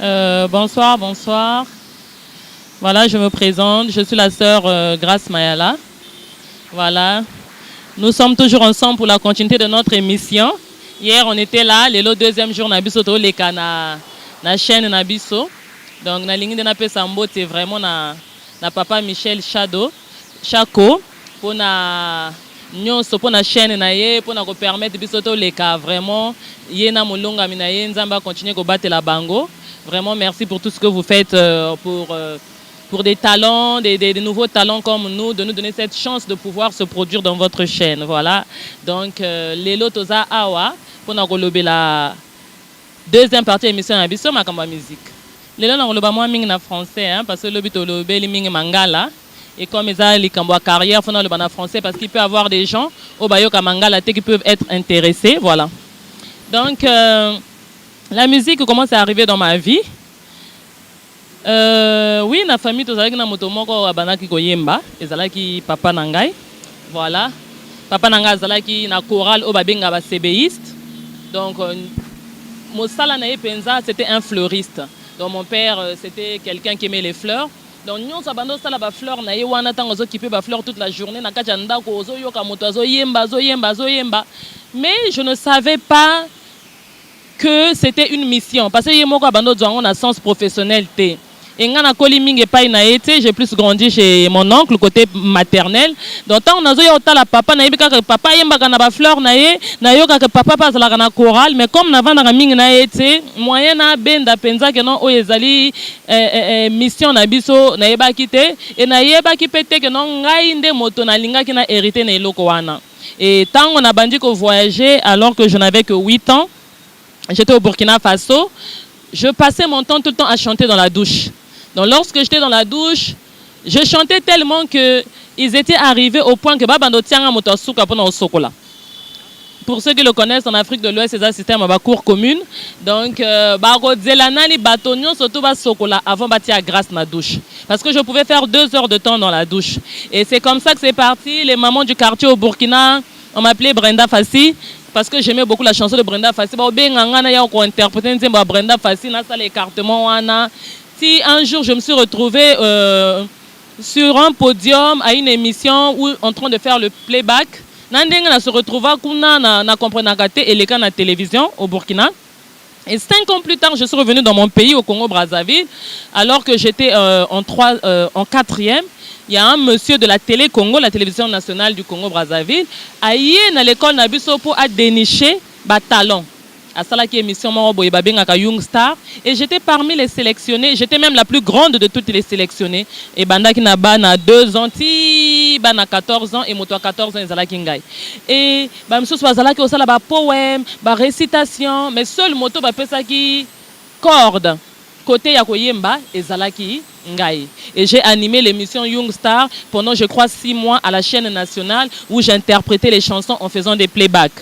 Bonsoir, bonsoir. Voilà, je me présente. Je suis la sœur Grace Mayala. Voilà. Nous sommes toujours ensemble pour la continuité de notre émission. Hier, on était là. Le deuxième jour, Nabiso to leka na chaîne Nabiso. Donc, na ligne de Napé Sambo, c'est vraiment na papa Michel Chako pour na nyonso pour na chaîne na ye pour na ko permettre biso to leka vraiment ye na mulunga mina ye nzamba continuer ko battre la bango. Vraiment, merci pour tout ce que vous faites pour des talents, des nouveaux talents comme nous, de nous donner cette chance de pouvoir se produire dans votre chaîne. Voilà. Donc, Lelo Toza Awa, pour nous relever la deuxième partie de l'émission Abisso Makamba Musique. Lelo na relever moi ming na français, hein, parce que le but le bel ming mangala. Et comme ils ont les cambo carrière, il faut le ban français parce qu'il peut y avoir des gens au bayoka mangala qui peuvent être intéressés. Voilà. Donc, la musique commence à arriver dans ma vie. Oui, la famille, tout ça, na motomoko abanaki koyemba, ezalaki papa nangai. Voilà. Papa nangai ezalaki na chorale au babenga ba CBiste. Donc mosala na penza, c'était un fleuriste. Donc mon père, c'était quelqu'un qui aimait les fleurs. Donc nous abando sala ba fleur na ye wana tango zo kipe ba fleur toute la journée na kacha ndako zo yoka moto zo yemba. Mais je ne savais pas que c'était une mission parce que yemoko abando zo on a sens professionnel té. Et ngana koli mingi pa ina été, j'ai plus grandi chez mon oncle côté maternel. Donc tant on a zo yota la papa na yebika que papa yemba kana ba fleur na ye na yoka que papa passe la kana chorale mais comme na vanda mingi na été moyen na benda penza que non o ezali mission na biso na yeba kité et na yeba ki pété que non ngai nde moto na linga ki na hérité na eloko wana. Et tant on a bandi ko voyager alors que je n'avais que 8 ans. J'étais au Burkina Faso. Je passais mon temps tout le temps à chanter dans la douche. Donc lorsque j'étais dans la douche, je chantais tellement que ils étaient arrivés au point que babando tianga moto suka pona osokola. Pour ceux qui le connaissent, en Afrique de l'Ouest, c'est un système à cour commune. Donc baro zelanani batonio surtout ba sokola avant bâtir grâce na douche. Parce que je pouvais faire 2 heures de temps dans la douche. Et c'est comme ça que c'est parti. Les mamans du quartier au Burkina, on m'appelait Brenda Fassi. Parce que j'aimais beaucoup la chanson de Brenda Fassi. Interpréter Brenda Fassi, l'écartement. Si un jour je me suis retrouvée sur un podium à une émission où en train de faire le playback, je se retrouvée à la télévision au Burkina. Et 5 ans plus tard, je suis revenue dans mon pays, au Congo-Brazzaville, alors que j'étais en 4e. Il y a un monsieur de la télé Congo, la télévision nationale du Congo-Brazzaville, aïe à l'école Nabiso pour dénicher des talents. À ça, qui émission Young Star. Et j'étais parmi les sélectionnés. J'étais même la plus grande de toutes les sélectionnées. Et Banda qui n'a pas 2 ans, bana 14 ans et moi 14 ans Zalakingai. Et monsieur Swazala qui a aussi poème, récitation, mais seul moto ça qui corde côté Yakoyemba et Zalaki Ngai. Et j'ai animé l'émission Young Star pendant je crois 6 mois à la chaîne nationale où j'interprétais les chansons en faisant des playbacks.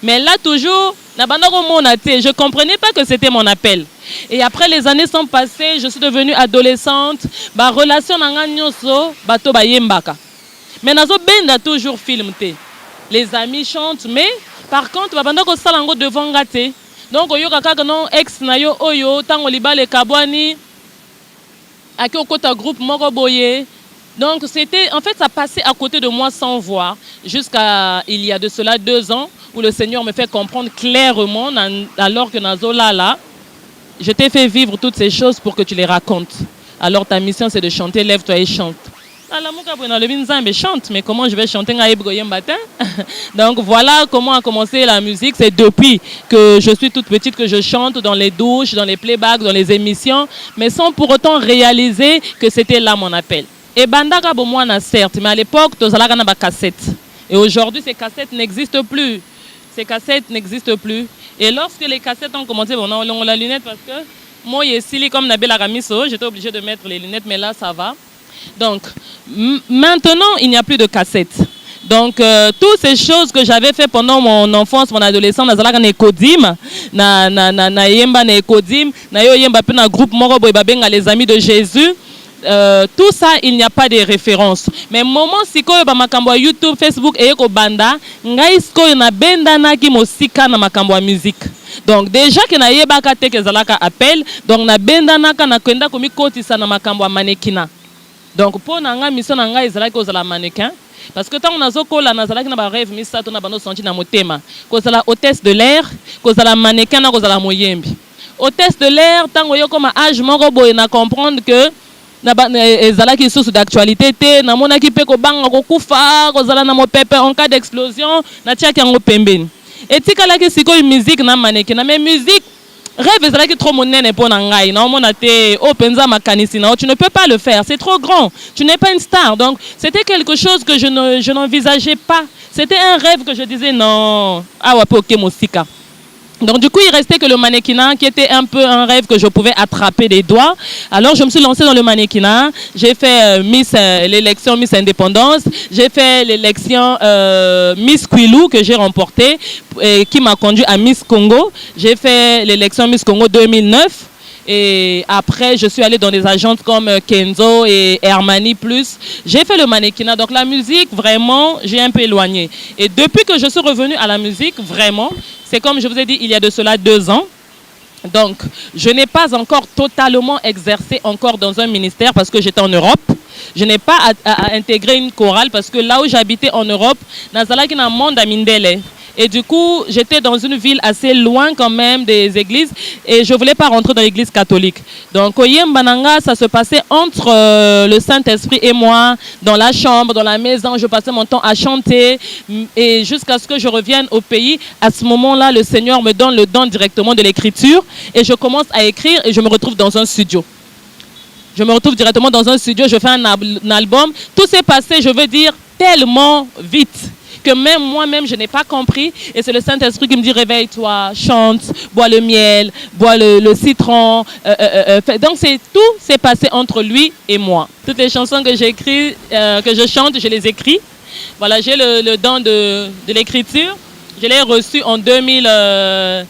Mais là toujours, je ne comprenais pas que c'était mon appel. Et après les années sont passées, je suis devenue adolescente, ma relation bato bayembaka. Mais nazo benda toujours filmé. Les amis chantent, mais par contre, babanda ko salango devant gâté. Donc oyoka kaka non ex na yo oyo tango libale kabwani aki okota groupe moko boye. Donc c'était en fait ça passait à côté de moi sans voir jusqu'à il y a de cela 2 ans où le Seigneur me fait comprendre clairement alors que nazola là je t'ai fait vivre toutes ces choses pour que tu les racontes. Alors ta mission c'est de chanter, lève-toi et chante. Chante, mais comment je vais chanter? Donc voilà comment a commencé la musique. C'est depuis que je suis toute petite que je chante dans les douches, dans les playbacks, dans les émissions, mais sans pour autant réaliser que c'était là mon appel. Et bandaka bomwana certes, mais à l'époque tozalaka na ba cassette. Et aujourd'hui ces cassettes n'existent plus. Ces cassettes n'existent plus. Et lorsque les cassettes ont commencé, on a la lunette parce que moi ici comme Nabela Ramiso, j'étais obligée de mettre les lunettes, mais là ça va. Donc, maintenant, il n'y a plus de cassettes. Donc, toutes ces choses que j'avais fait pendant mon enfance, mon adolescence, na ekodim, na yemba na ekodim, na yo yemba pe na groupe moko boy babenga les amis de Jésus. tout ça, il n'y a pas de référence. Mais moment sikoyo ba makambo ya YouTube, Facebook et ko banda, ngai sikoyo na benda na ki mosika na makambo ya musique. Donc déjà que na yebaka te ke zalaka appel, donc na benda naka na kwenda komi kotisa na makambo ya manekina. Donc pour nanga mission na ngai zalaka ozala mannequin. Parce que tant on a zokola na zalaki na ba rêve misato na bano senti na motema. Kozala hôtesse de l'air, kozala mannequin na kozala moyembi. Hôtesse de l'air, tant yo comme âge moko boye na comprendre que ezalaki source d'actualité te na mona ki pe ko banga ko kufa ko zala na mopepe en cas d'explosion na tiaki yango pembeni etikala ki sikoyo musique na maneke na mais musique rêve ezalaki trop monene pour na ngai na mona te o penza makanisi na tu ne peux pas le faire, c'est trop grand, tu n'es pas une star. Donc c'était quelque chose que je n'envisageais pas, c'était un rêve que je disais non awa pe oke mosika. Donc du coup, il restait que le mannequinat qui était un peu un rêve que je pouvais attraper des doigts. Alors je me suis lancée dans le mannequinat. J'ai fait l'élection Miss Indépendance. J'ai fait l'élection Miss Quilou que j'ai remportée et qui m'a conduit à Miss Congo. J'ai fait l'élection Miss Congo 2009. Et après, je suis allée dans des agences comme Kenzo et Hermani Plus. J'ai fait le mannequinat. Donc la musique, vraiment, j'ai un peu éloigné. Et depuis que je suis revenue à la musique, vraiment, c'est comme je vous ai dit, il y a de cela 2 ans. Donc, je n'ai pas encore totalement exercé encore dans un ministère parce que j'étais en Europe. Je n'ai pas à intégrer une chorale parce que là où j'habitais en Europe, Nazalaki na monde à Mindele. Et du coup, j'étais dans une ville assez loin quand même des églises et je ne voulais pas rentrer dans l'église catholique. Donc, Oyembananga, ça se passait entre le Saint-Esprit et moi, dans la chambre, dans la maison. Je passais mon temps à chanter et jusqu'à ce que je revienne au pays. À ce moment-là, le Seigneur me donne le don directement de l'écriture et je commence à écrire et je me retrouve dans un studio. Je me retrouve directement dans un studio, je fais un album. Tout s'est passé, je veux dire, tellement vite que même moi-même, je n'ai pas compris. Et c'est le Saint-Esprit qui me dit, réveille-toi, chante, bois le miel, bois le citron. Donc, tout s'est passé entre lui et moi. Toutes les chansons que j'écris, que je chante, je les écris. Voilà, j'ai le don de l'écriture. Je l'ai reçu en le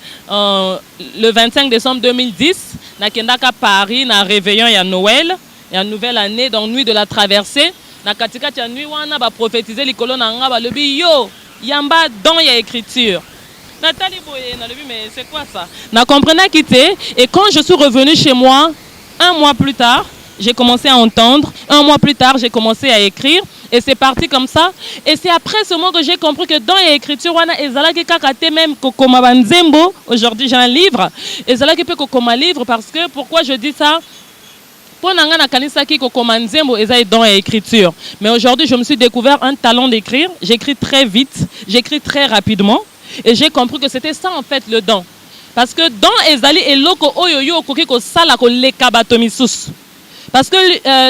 25 décembre 2010. Na Kendaka Paris, na réveillon et à Noël, et à Nouvelle Année, donc nuit de la traversée. Na katika tia nuit wana ba prophétiser likolo na nga ba lebi yo yamba don ya écriture. Nathalie Boye na lebi mais c'est quoi ça? Na comprenait quitter et quand je suis revenue chez moi 1 mois plus tard, j'ai commencé à entendre. 1 mois plus tard, j'ai commencé à écrire. Et c'est parti comme ça. Et c'est après ce moment que j'ai compris que dans l'écriture, même Kokoma Banzembo, aujourd'hui j'ai un livre. Et c'est là que Kokoma livre parce que, pourquoi je dis ça? Dans l'écriture. Mais aujourd'hui, je me suis découvert un talent d'écrire. J'écris très vite, j'écris très rapidement. Et j'ai compris que c'était ça en fait le don. Parce que dans Ezali et Loko Oyoyo Kokiko Salako Lekabatomisus. Parce que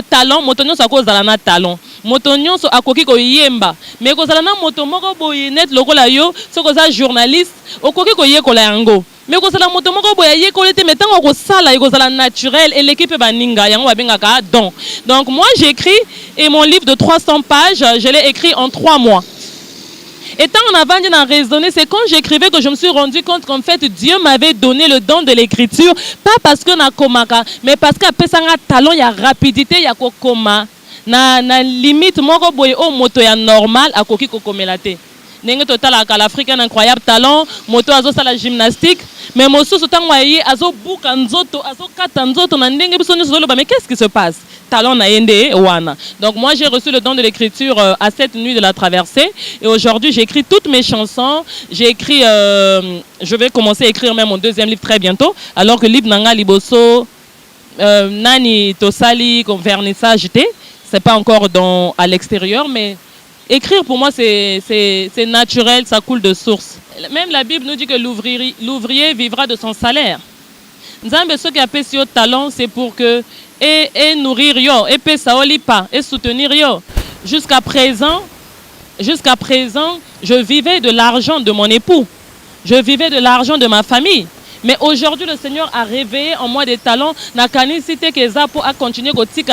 talent, motonyo sa cause na talent. Motonyo so akoki ko yemba. Mais ko zala na moto moko boye net lokola yo, so ko za journaliste, okoki ko yekola yango. Mais ko zala moto moko boye yekola te metango ko sala ko zala naturel et l'équipe baninga yango babengaka don. Donc moi j'écris et mon livre de 300 pages, je l'ai écrit en 3 mois. Et tant en avant d'en raisonner, c'est quand j'écrivais que je me suis rendu compte qu'en fait Dieu m'avait donné le don de l'écriture, pas parce que na komaka, mais parce qu'après ça un talent, il y a rapidité, il y a kokoma, na limite moko boye o moto ya normal a koki kokomelate. Nenge total à l'Afrique un incroyable talent, moto azo la gymnastique, mais mosusu tango ayi azo buka nzoto, azo kata nzoto na ndenge biso nyoso zoloba, mais qu'est-ce qui se passe? Talent na yende wana. Donc moi j'ai reçu le don de l'écriture à cette nuit de la traversée et aujourd'hui j'écris toutes mes chansons. J'ai écrit, je vais commencer à écrire même mon 2e livre très bientôt. Alors que livre nanga liboso nani tosali comme vernissage c'est pas encore à l'extérieur, mais écrire pour moi c'est naturel, ça coule de source. Même la Bible nous dit que l'ouvrier vivra de son salaire. Nzambe ceux qui appellent ce talent c'est pour que et nourrir yo, et pesaoli pas, et soutenir yo. Jusqu'à présent, je vivais de l'argent de mon époux. Je vivais de l'argent de ma famille. Mais aujourd'hui, le Seigneur a réveillé en moi des talents. Na kanisité que ça pour continuer à continuer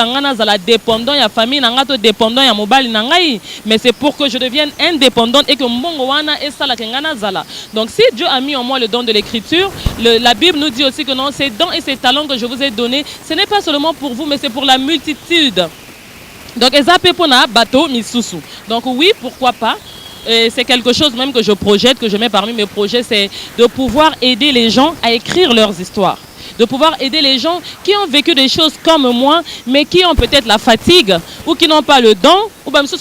à dépendant ya famille, na dépendant ya mobile na ngai. Mais c'est pour que je devienne indépendante et que mbongo wana et ça la kengana zala. Donc si Dieu a mis en moi le don de l'écriture, la Bible nous dit aussi que non, ces dons et ces talents que je vous ai donnés, ce n'est pas seulement pour vous, mais c'est pour la multitude. Donc, bateau misusu. Donc, oui, pourquoi pas. C'est quelque chose même que je projette, que je mets parmi mes projets, c'est de pouvoir aider les gens à écrire leurs histoires. De pouvoir aider les gens qui ont vécu des choses comme moi, mais qui ont peut-être la fatigue, ou qui n'ont pas le don, ou bien trop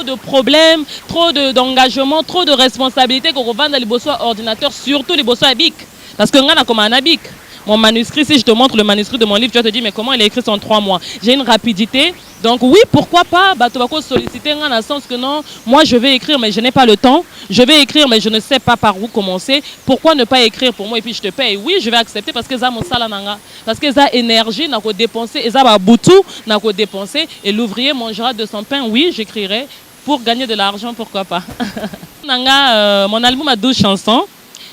de problèmes, trop d'engagement, trop de responsabilités qu'on vend dans les beaux ordinateurs, surtout les beaux bic. Parce que on a comme un bic. Mon manuscrit, si je te montre le manuscrit de mon livre, tu vas te dire, mais comment il est écrit en 3 mois? J'ai une rapidité. Donc oui, pourquoi pas tu vas solliciter dans le sens que non, moi je vais écrire, mais je n'ai pas le temps. Je vais écrire, mais je ne sais pas par où commencer. Pourquoi ne pas écrire pour moi et puis je te paye? Oui, je vais accepter parce que ça mon salananga. Parce que ça énergie, n'a qu'à dépenser, et ça va boutou, n'a qu'à dépenser. Et l'ouvrier mangera de son pain. Oui, j'écrirai pour gagner de l'argent, pourquoi pas. Mon album a 12 chansons.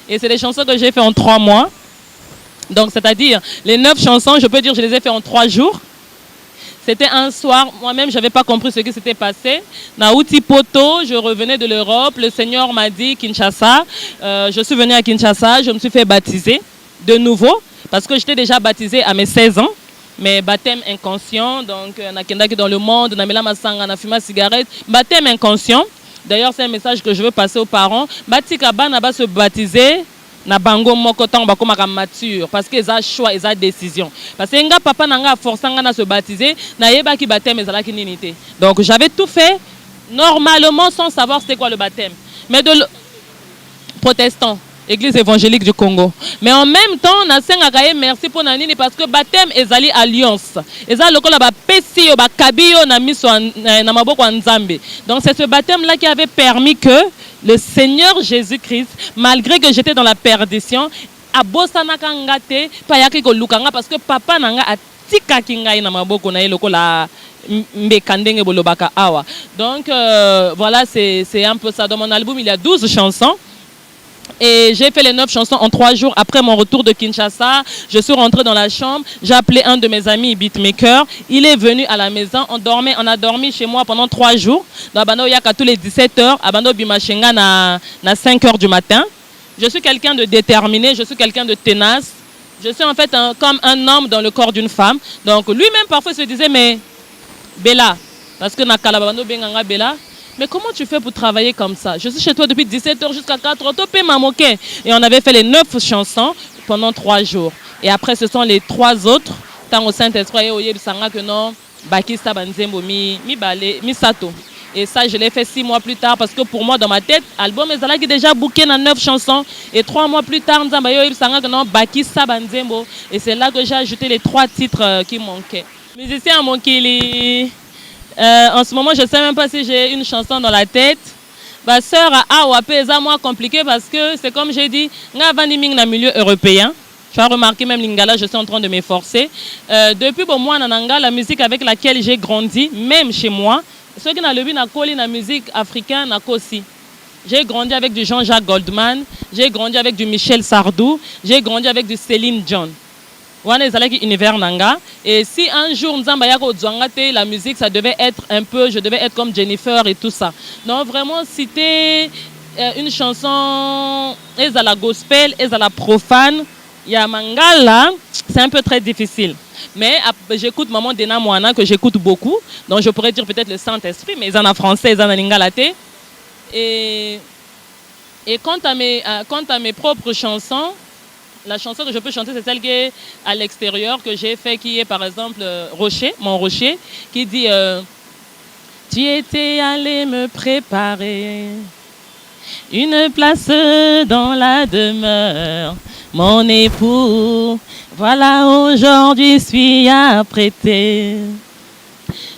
Et c'est des chansons que j'ai fait en 3 mois. Donc, c'est-à-dire, les 9 chansons, je peux dire, je les ai fait en 3 jours. C'était un soir, moi-même, je n'avais pas compris ce qui s'était passé. Naouti Poto, je revenais de l'Europe. Le Seigneur m'a dit, Kinshasa. Je suis venue à Kinshasa, je me suis fait baptiser de nouveau. Parce que j'étais déjà baptisée à mes 16 ans. Mais baptême inconscient, donc, nakendaki dans le monde, namela masanga, na fuma cigarette. Baptême inconscient. D'ailleurs, c'est un message que je veux passer aux parents. Batika bana ba se baptiser. Na bango moko tango bakomaka mature parce que ça choix et ça décision parce que nga papa nanga forçanga na se baptiser na yebaki baptême ezalaki nini te. Donc j'avais tout fait normalement sans savoir c'était quoi le baptême, mais protestant, église évangélique du Congo. Mais en même temps na sengaka ye merci pour nanini parce que baptême ezali alliance eza lokola ba pesi yo ba kabiyo na miso na maboko ya Nzambe. Donc c'est ce baptême là qui avait permis que le Seigneur Jésus-Christ, malgré que j'étais dans la perdition, a bosanaka ngate payaki ko lukanga parce que papa nanga atika kingai na maboko na eloko la mbekandenge bolobaka awa. Donc voilà, c'est un peu ça. Dans mon album, il y a 12 chansons. Et j'ai fait les 9 chansons en 3 jours après mon retour de Kinshasa. Je suis rentrée dans la chambre. J'ai appelé un de mes amis beatmaker. Il est venu à la maison. On a dormi chez moi pendant 3 jours. Dans Abano Yaka tous les 17h. Abano Bimachenga na 5h du matin. Je suis quelqu'un de déterminé. Je suis quelqu'un de tenace. Je suis en fait comme un homme dans le corps d'une femme. Donc lui-même parfois se disait, mais Bella, parce que na Kalabano Benganga Bella. Mais comment tu fais pour travailler comme ça? Je suis chez toi depuis 17h jusqu'à 4h. Et on avait fait les 9 chansons pendant 3 jours. Et après, ce sont les 3 autres. Tant au Saint-Esprit, que non, Bakista Banzembo, mi Sato. Et ça, je l'ai fait 6 mois plus tard parce que pour moi, dans ma tête, l'album est déjà booké dans 9 chansons. Et 3 mois plus tard, Bakista Banzembo. Et c'est là que j'ai ajouté les 3 titres qui manquaient. Musicien à Monkili. En ce moment, je ne sais même pas si j'ai une chanson dans la tête. Ma sœur a c'est moins compliqué parce que c'est comme j'ai dit, dans le milieu européen. Tu as remarqué même Lingala, je suis en train de m'efforcer. Depuis moi, la musique avec laquelle j'ai grandi, même chez moi, ceux qui ont la musique africaine, aussi. J'ai grandi avec du Jean-Jacques Goldman, j'ai grandi avec du Michel Sardou, j'ai grandi avec du Céline Dion. Et si un jour la musique, ça devait être un peu, je devais être comme Jennifer et tout ça. Donc vraiment, citer une chanson, et à la gospel, et à la profane, il y a Mangala, c'est un peu très difficile. Mais j'écoute Maman Dena Moana, que j'écoute beaucoup. Donc je pourrais dire peut-être le Saint-Esprit, mais ils en a français, ils en a lingalate. Et quant à mes propres chansons, la chanson que je peux chanter, c'est celle qui est à l'extérieur, que j'ai fait, qui est par exemple Rocher, mon Rocher, qui dit tu étais allé me préparer une place dans la demeure, mon époux, voilà aujourd'hui suis apprêté.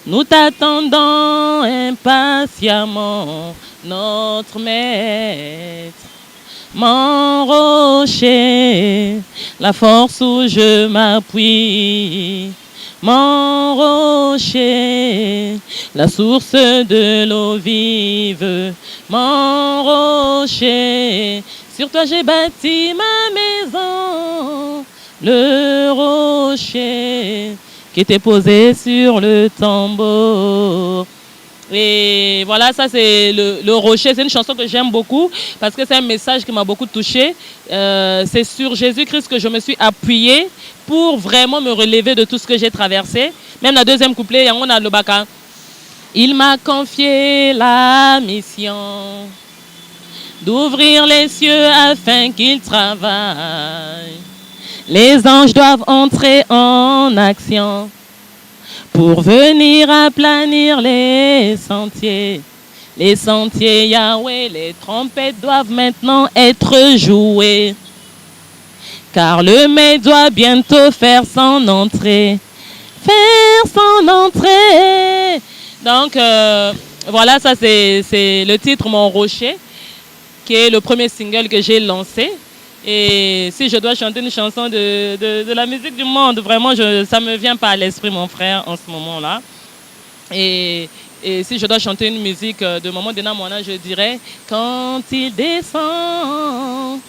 Nous t'attendons impatiemment, notre maître. Mon rocher, la force où je m'appuie. Mon rocher, la source de l'eau vive. Mon rocher, Sur toi j'ai bâti ma maison, le rocher qui était posé sur le tambour. Et voilà, ça c'est le rocher. C'est une chanson que j'aime beaucoup parce que c'est un message qui m'a beaucoup touchée. C'est sur Jésus-Christ que je me suis appuyée pour vraiment me relever de tout ce que j'ai traversé. Même la deuxième couplet, on a le baka. Il m'a confié la mission d'ouvrir les cieux afin qu'il travaille. Les anges doivent entrer en action pour venir aplanir les sentiers. Les sentiers Yahweh, les trompettes doivent maintenant être jouées. Car le maître doit bientôt faire son entrée. Faire son entrée. Donc, voilà, ça c'est le titre Mon Rocher, qui est le premier single que j'ai lancé. Et si je dois chanter une chanson de la musique du monde, vraiment, ça ne me vient pas à l'esprit, mon frère, en ce moment-là. Et si je dois chanter une musique de Maman Dena Moana, je dirais « Quand il descend,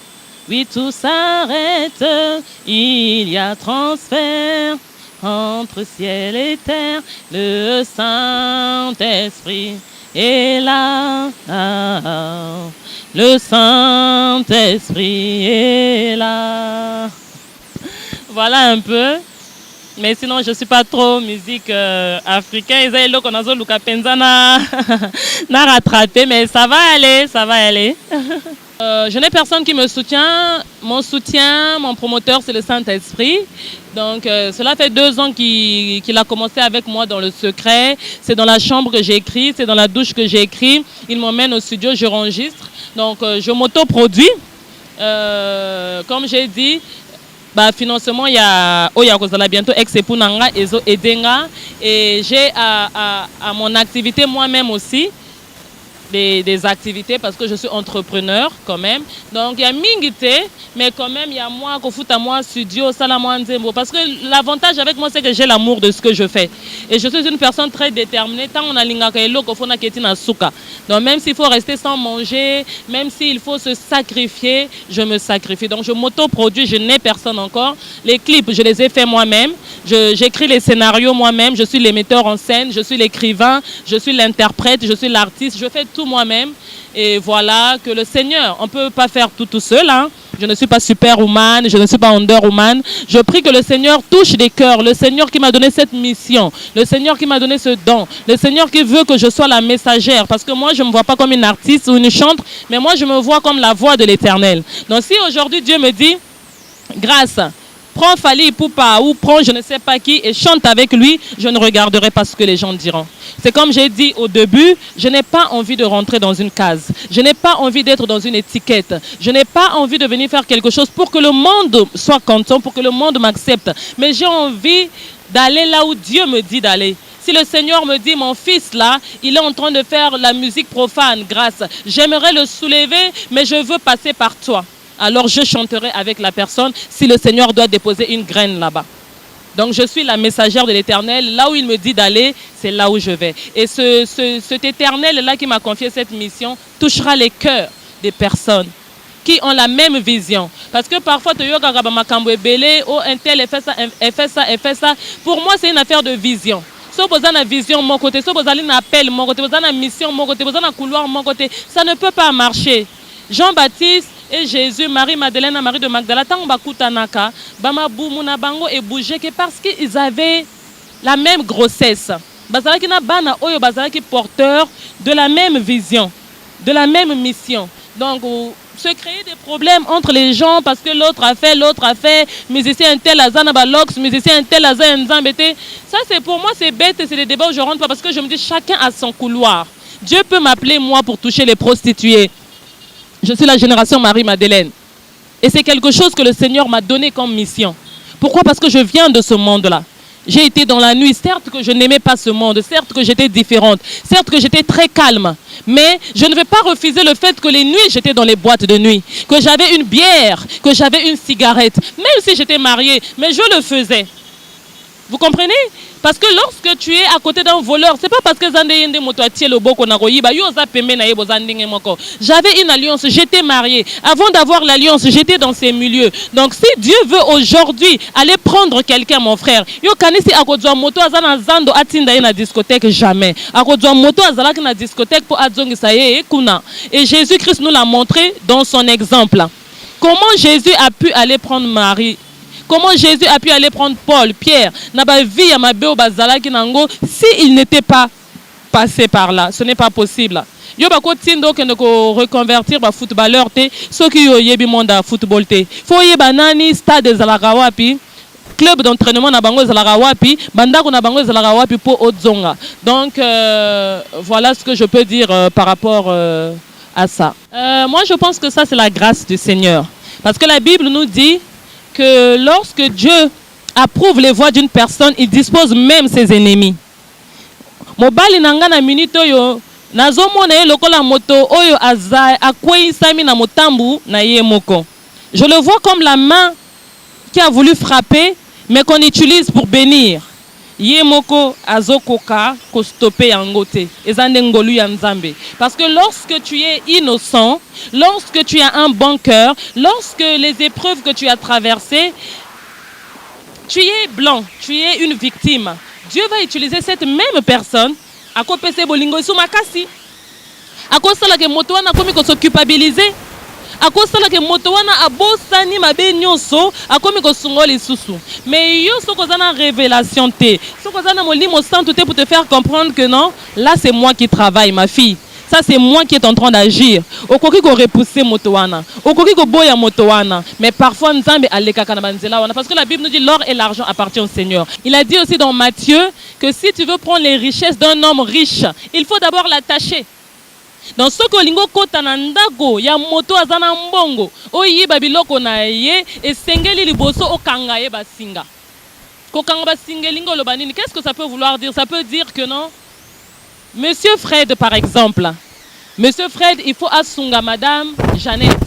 oui, tout s'arrête, il y a transfert. Entre ciel et terre, le Saint-Esprit est là. Le Saint-Esprit est là. » Voilà un peu. Mais sinon, je ne suis pas trop musique africaine. Ils ont le Luka Penza n'a rattrapé, mais ça va aller, ça va aller. Je n'ai personne qui me soutient. Mon soutien, mon promoteur, c'est le Saint-Esprit. Donc, cela fait 2 ans qu'il a commencé avec moi dans le secret. C'est dans la chambre que j'ai écrit, c'est dans la douche que j'ai écrit. Il m'emmène au studio, je enregistre. Donc, je m'autoproduis. Comme j'ai dit, financement, il y a bientôt ex-époux Nanga, Ezo Edenga. Et j'ai à mon activité moi-même aussi. Des activités parce que je suis entrepreneur quand même. Donc il y a Mingité, mais quand même il y a moi, Kofuta moi, studio, Salamouan Zembo. Parce que l'avantage avec moi, c'est que j'ai l'amour de ce que je fais. Et je suis une personne très déterminée. Tant on a l'ingakaelo, Kofona Ketina Souka. Donc même s'il faut rester sans manger, même s'il faut se sacrifier, je me sacrifie. Donc je m'autoproduis, je n'ai personne encore. Les clips, je les ai faits moi-même. J'écris les scénarios moi-même. Je suis l'émetteur en scène, je suis l'écrivain, je suis l'interprète, je suis l'artiste. Je fais tout moi-même. Et voilà, que le Seigneur, on ne peut pas faire tout seul. Hein. Je ne suis pas superwoman, je ne suis pas Wonderwoman. Je prie que le Seigneur touche des cœurs. Le Seigneur qui m'a donné cette mission. Le Seigneur qui m'a donné ce don. Le Seigneur qui veut que je sois la messagère. Parce que moi, je ne me vois pas comme une artiste ou une chantre, mais moi, je me vois comme la voix de l'Éternel. Donc si aujourd'hui Dieu me dit, grâce, prends Fally Ipupa ou prends je ne sais pas qui et chante avec lui, je ne regarderai pas ce que les gens diront. C'est comme j'ai dit au début, je n'ai pas envie de rentrer dans une case. Je n'ai pas envie d'être dans une étiquette. Je n'ai pas envie de venir faire quelque chose pour que le monde soit content, pour que le monde m'accepte. Mais j'ai envie d'aller là où Dieu me dit d'aller. Si le Seigneur me dit, mon fils là, il est en train de faire la musique profane, grâce, j'aimerais le soulever, mais je veux passer par toi. Alors je chanterai avec la personne si le Seigneur doit déposer une graine là-bas. Donc je suis la messagère de l'Éternel. Là où il me dit d'aller, c'est là où je vais. Et cet Éternel-là qui m'a confié cette mission touchera les cœurs des personnes qui ont la même vision. Parce que parfois, tu oh, un tel, elle fait ça, elle fait ça, elle fait ça. Pour moi, c'est une affaire de vision. Si vous avez une vision de mon côté, si vous avez un appel de mon côté, vous avez une mission de mon côté, vous avez un couloir de mon côté, ça ne peut pas marcher. Jean-Baptiste et Jésus, Marie-Madeleine, Marie de Magdala, tant bakutanaka, bama boumuna bango et bouger que parce qu'ils avaient la même grossesse. Bazalaki na bana oyo bazalaki porteur de la même vision, de la même mission. Donc se créer des problèmes entre les gens parce que l'autre a fait, musicien un tel azana balox, musicien un tel azana nzambete. Ça c'est pour moi c'est bête, c'est des débats où je rentre pas parce que je me dis chacun a son couloir. Dieu peut m'appeler moi pour toucher les prostituées. Je suis la génération Marie-Madeleine. Et c'est quelque chose que le Seigneur m'a donné comme mission. Pourquoi? Parce que je viens de ce monde-là. J'ai été dans la nuit. Certes que je n'aimais pas ce monde. Certes que j'étais différente. Certes que j'étais très calme. Mais je ne vais pas refuser le fait que les nuits, j'étais dans les boîtes de nuit. Que j'avais une bière. Que j'avais une cigarette. Même si j'étais mariée. Mais je le faisais. Vous comprenez? Parce que lorsque tu es à côté d'un voleur, c'est pas parce que j'avais une alliance, j'étais marié. Avant d'avoir l'alliance, j'étais dans ces milieux. Donc si Dieu veut aujourd'hui aller prendre quelqu'un, mon frère, yo kanisi akozwa moto azana zando atinda na discothèque jamais. Akozwa moto azalaki na discothèque pour adzongisa ye kuna. Et Jésus-Christ nous l'a montré dans son exemple. Comment Jésus a pu aller prendre Marie? Comment Jésus a pu aller prendre Paul, Pierre, s'il n'était pas passé par là? Ce n'est pas possible. Yo bako tindo que nous reconvertir ba footballeur te, ceux qui yo yebi monde football te. Faut yeba nani stade zalaka wapi, club d'entraînement na bango zalaka wapi, bandako na bango zalaka wapi pour odzonga. Donc voilà ce que je peux dire par rapport à ça. Moi je pense que ça c'est la grâce du Seigneur. Parce que la Bible nous dit que lorsque Dieu approuve les voies d'une personne, il dispose même ses ennemis. Mobali nanga na minute oyo nazomona ye lokola moto oyo azai akweisami na motambu na ye moko. Je le vois comme la main qui a voulu frapper mais qu'on utilise pour bénir. Ye moko azokoka ko stopper yango te. Ezande ngolu ya nzambe. Parce que lorsque tu es innocent, lorsque tu as un bon cœur, lorsque les épreuves que tu as traversées, tu es blanc, tu es une victime. Dieu va utiliser cette même personne à kopese bolingo sou makasi. A kosala ke moto wana komi ko se culpabiliser. A kosala ke moto wana abosani mabe nyonso akomi ko sungola lisusu. Mais yo sokozana révélation te. Sokozana molimo santo te pour te faire comprendre que non, là c'est moi qui travaille ma fille. Ça c'est moi qui est en train d'agir. Okoki ko repousser moto wana. Okoki ko boya moto wana. Mais parfois nzambe alekaka na banzela wana parce que la Bible nous dit l'or et l'argent appartiennent au Seigneur. Il a dit aussi dans Matthieu que si tu veux prendre les richesses d'un homme riche, il faut d'abord l'attacher. Dans ce que lingo kota na ndago ya moto azana mbongo oyiba biloko na ye esengeli liboso okanga ye basinga. Kokanga basinga lingo lobanini, qu'est-ce que ça peut vouloir dire? Ça peut dire que non. Monsieur Fred par exemple. Monsieur Fred, il faut asunga madame Jeannette.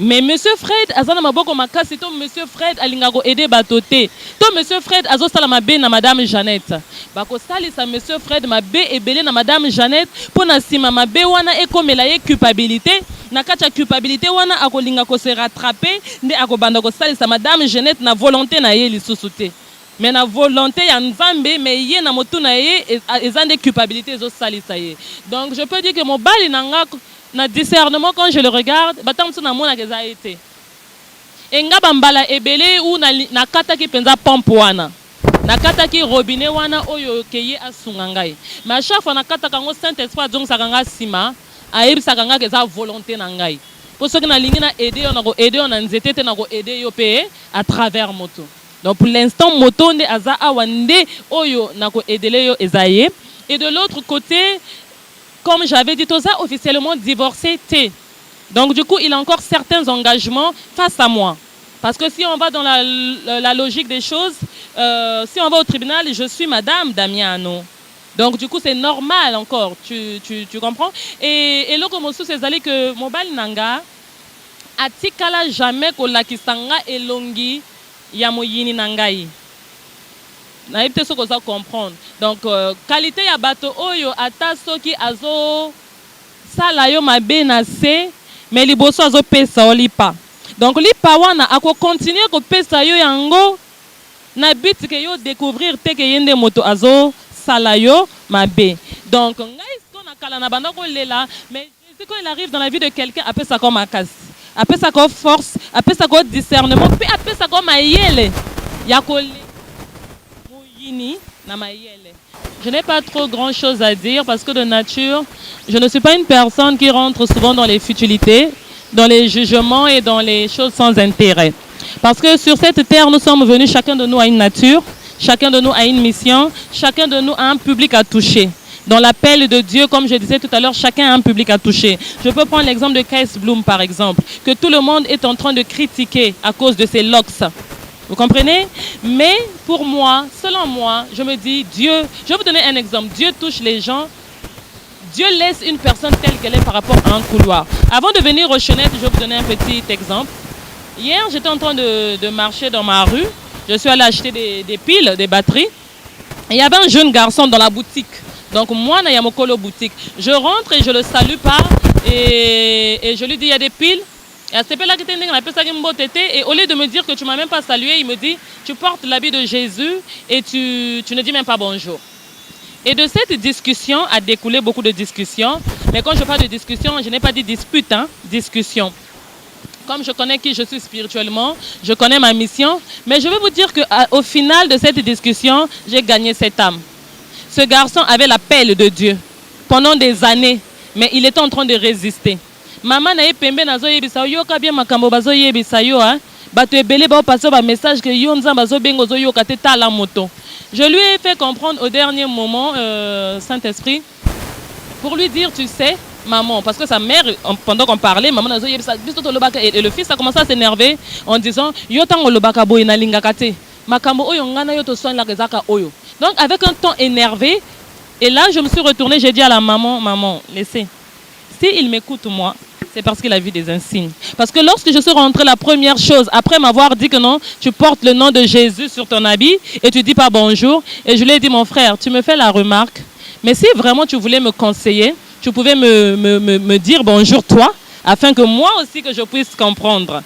Mais Monsieur Fred azana maboko makasi to Monsieur Fred alingago aider batote. To Monsieur Fred azo sala mabe na madame Jeannette. Bako sali sa Monsieur Fred mabe ebele na madame Jeannette pour na sima mabe wana ekomela ye culpabilité. Na kacha culpabilité wana akolinga ko se rattraper nde akobanda ko sali sa madame Jeannette na volonté na ye lisusu te. Mais na volonté ya nzambe mais ye na motu na ye ezande culpabilité zo sali sa ye. Donc je peux dire que mon bali nanga na discernement quand je le regarde batamsu na mona keza été enga bambala ebele ou na kata ki penza pompe wana na kata ki robinet wana oyo keye asunga ngai mais à chaque fois na kata kango Saint-Esprit donc sakanga sima ayebi sakanga keza volonté na ngai pour ceux qui na lingi na aider on a ko aider on a nzete te na ko aider yo pe à travers moto. Donc pour l'instant moto nde aza awande oyo na ko aider yo ezaye. Et de l'autre côté, comme j'avais dit, Toza officiellement divorcé T. Donc du coup, il a encore certains engagements face à moi. Parce que si on va dans la logique des choses, si on va au tribunal, je suis Madame Damiano. Donc du coup, c'est normal encore, tu comprends? Et là, comme c'est allé que Mobile Nanga, atikala jamais ko lakisanga elongi ya moyini nangai. Na yebite so koza comprendre. Donc qualité ya bato oyo ata soki azo sala yo mabe na se mais liboso azo pesa olipa. Donc lipa wana ako continuer ko pesa yo yango na but que yo découvrir te que yende moto azo sala yo mabe. Donc ngai ce qu'on a kala na banda ko lela mais quand il arrive dans la vie de quelqu'un appelle ça comme akas. Appelle ça comme force, appelle ça comme discernement, puis appelle ça comme ayele. Yakole je n'ai pas trop grand chose à dire parce que de nature, je ne suis pas une personne qui rentre souvent dans les futilités, dans les jugements et dans les choses sans intérêt. Parce que sur cette terre, nous sommes venus, chacun de nous a une nature, chacun de nous a une mission, chacun de nous a un public à toucher. Dans l'appel de Dieu, comme je disais tout à l'heure, chacun a un public à toucher. Je peux prendre l'exemple de Kees Bloom par exemple, que tout le monde est en train de critiquer à cause de ses locks. Vous comprenez? Mais pour moi, selon moi, je me dis, Dieu, je vais vous donner un exemple. Dieu touche les gens. Dieu laisse une personne telle qu'elle est par rapport à un couloir. Avant de venir au Chenette, je vais vous donner un petit exemple. Hier, j'étais en train de marcher dans ma rue Je suis allée acheter des piles, des batteries. Et il y avait un jeune garçon dans la boutique. Donc moi, il y a mon colo boutique. Je rentre et je le salue pas. Et je lui dis, il y a des piles. Et au lieu de me dire que tu ne m'as même pas salué, il me dit, tu portes l'habit de Jésus et tu ne dis même pas bonjour. Et de cette discussion a découlé beaucoup de discussions. Mais quand je parle de discussion, je n'ai pas dit dispute, hein, discussion. Comme je connais qui je suis spirituellement, je connais ma mission. Mais je vais vous dire qu'au final de cette discussion, j'ai gagné cette âme. Ce garçon avait l'appel de Dieu pendant des années, mais il était en train de résister. Maman na pembe na zo yebisa yo ka bien makambo bazo yebisa yo hein. Bato ebele ba passer ba message que yo nzamba zo bengo zo yo ka te tala moto. Je lui ai fait comprendre au dernier moment Saint-Esprit pour lui dire tu sais maman parce que sa mère pendant qu'on parlait maman na zo yebisa biso to lobaka et le fils a commencé à s'énerver en disant yo tango lobaka boy na lingaka te makambo oyo ngana yo to soin la rezaka oyo. Donc avec un ton énervé et là je me suis retournée, j'ai dit à la maman laissez. Si il m'écoute moi, c'est parce qu'il a vu des insignes. Parce que lorsque je suis rentrée, la première chose, après m'avoir dit que non, tu portes le nom de Jésus sur ton habit et tu dis pas bonjour. Et je lui ai dit, mon frère, tu me fais la remarque. Mais si vraiment tu voulais me conseiller, tu pouvais me dire bonjour toi, afin que moi aussi que je puisse comprendre.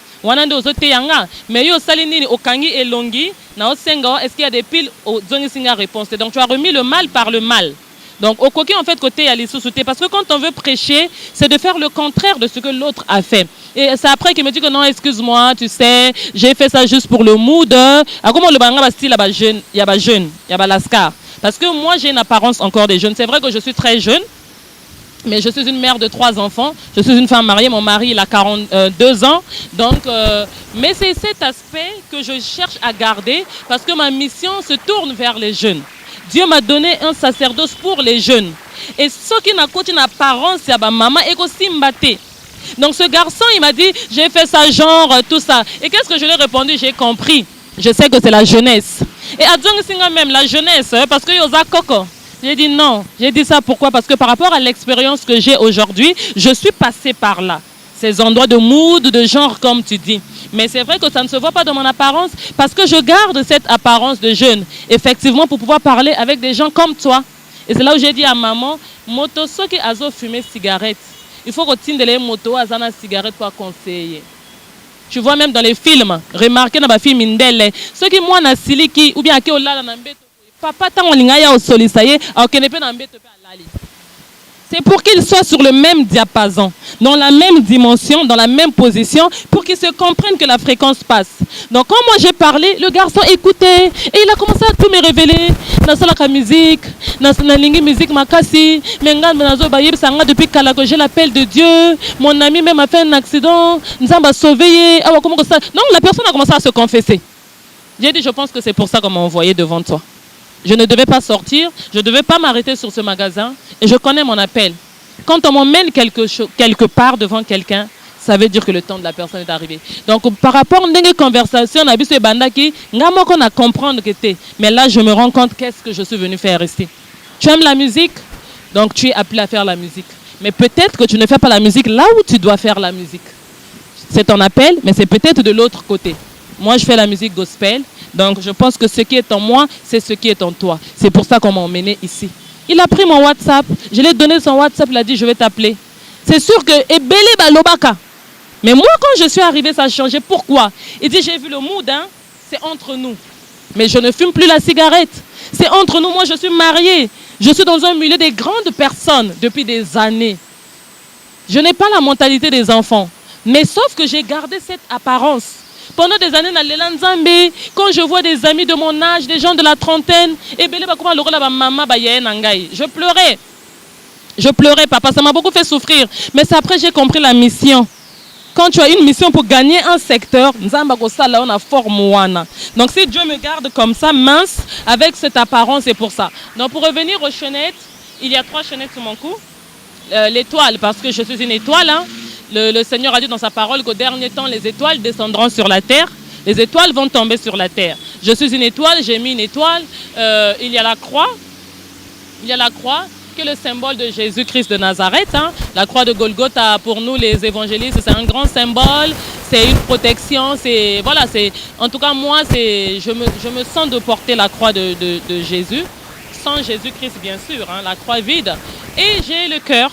Mais yo salinini okangi elongi na osenga est-ce qu'il y a des piles au zoni singa réponse. Donc tu as remis le mal par le mal. Donc, au coquin, en fait, côté à l'issouté, parce que quand on veut prêcher, c'est de faire le contraire de ce que l'autre a fait. Et c'est après qu'il me dit que non, excuse-moi, tu sais, j'ai fait ça juste pour le mood. À comment le banga style là-bas jeune, il y a jeune, il y a lascar. Parce que moi, j'ai une apparence encore des jeunes. C'est vrai que je suis très jeune, mais je suis une mère de 3 enfants. Je suis une femme mariée. Mon mari, il a 42 ans. Donc, mais c'est cet aspect que je cherche à garder parce que ma mission se tourne vers les jeunes. Dieu m'a donné un sacerdoce pour les jeunes. Et ceux qui n'ont pas une apparence, c'est ma maman et aussi mbaté. Donc ce garçon, il m'a dit, j'ai fait ça genre, tout ça. Et qu'est-ce que je lui ai répondu? J'ai compris. Je sais que c'est la jeunesse. Et à Djong même, la jeunesse, parce que Yosa Koko. J'ai dit non. J'ai dit ça pourquoi? Parce que par rapport à l'expérience que j'ai aujourd'hui, je suis passée par là. Ces endroits de mood, de genre, comme tu dis. Mais c'est vrai que ça ne se voit pas dans mon apparence parce que je garde cette apparence de jeune, effectivement, pour pouvoir parler avec des gens comme toi. Et c'est là où j'ai dit à maman, moto, ceux qui ont fumé cigarette, il faut retirer les motos à une cigarette pour conseiller. Tu vois même dans les films, remarquez dans les films Indele, ceux qui moi na siliki ou bien qui ont là dans mbeto, papa tant on lingaya au solisaye, au kenepe na mbeto pe alali. C'est pour qu'ils soient sur le même diapason, dans la même dimension, dans la même position, pour qu'ils se comprennent que la fréquence passe. Donc quand moi j'ai parlé, le garçon écoutait et il a commencé à tout me révéler. Dans la musique, dans la musique makasi, depuis que j'ai l'appel de Dieu, mon ami même a fait un accident, nous avons sauvé. Donc la personne a commencé à se confesser. J'ai dit, je pense que c'est pour ça qu'on m'a envoyé devant toi. Je ne devais pas sortir, je ne devais pas m'arrêter sur ce magasin et je connais mon appel. Quand on m'emmène quelque part devant quelqu'un, ça veut dire que le temps de la personne est arrivé. Donc par rapport à une conversation, on a vu ce bandaki, on a comprendre que t'es. Mais là, je me rends compte qu'est-ce que je suis venu faire ici. Tu aimes la musique, donc tu es appelé à faire la musique. Mais peut-être que tu ne fais pas la musique là où tu dois faire la musique. C'est ton appel, mais c'est peut-être de l'autre côté. Moi, je fais la musique gospel. Donc, je pense que ce qui est en moi, c'est ce qui est en toi. C'est pour ça qu'on m'a emmené ici. Il a pris mon WhatsApp. Je lui ai donné son WhatsApp. Il a dit, je vais t'appeler. C'est sûr que... Ebele balobaka. Mais moi, quand je suis arrivée, ça a changé. Pourquoi? Il dit, j'ai vu le mood, hein? C'est entre nous. Mais je ne fume plus la cigarette. C'est entre nous. Moi, je suis mariée. Je suis dans un milieu des grandes personnes depuis des années. Je n'ai pas la mentalité des enfants. Mais sauf que j'ai gardé cette apparence. Pendant des années, quand je vois des amis de mon âge, des gens de la trentaine, je pleurais. Je pleurais, papa. Ça m'a beaucoup fait souffrir. Mais c'est après j'ai compris la mission. Quand tu as une mission pour gagner un secteur, donc si Dieu me garde comme ça, mince, avec cette apparence, c'est pour ça. Donc pour revenir aux chaînettes, il y a 3 chaînettes sur mon cou. L'étoile, parce que je suis une étoile, hein. Le Seigneur a dit dans sa parole qu'au dernier temps, les étoiles descendront sur la terre. Les étoiles vont tomber sur la terre. Je suis une étoile, j'ai mis une étoile. Il y a la croix. Il y a la croix qui est le symbole de Jésus-Christ de Nazareth. Hein. La croix de Golgotha, pour nous les évangélistes, c'est un grand symbole. c'est une protection, c'est voilà, c'est en tout cas moi c'est je me sens de porter la croix de Jésus, sans Jésus-Christ bien sûr, hein, la croix vide. Et j'ai le cœur.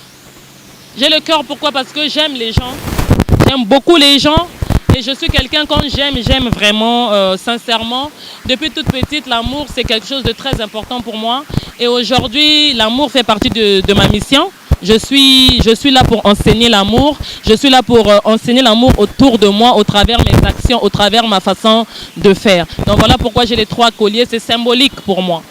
J'ai le cœur pourquoi? Parce que j'aime les gens, j'aime beaucoup les gens. Et je suis quelqu'un, quand j'aime vraiment, sincèrement. Depuis toute petite, l'amour, c'est quelque chose de très important pour moi. Et aujourd'hui, l'amour fait partie de ma mission. Je suis là pour enseigner l'amour. Je suis là pour enseigner l'amour autour de moi, au travers mes actions, au travers ma façon de faire. Donc voilà pourquoi j'ai les 3 colliers. C'est symbolique pour moi.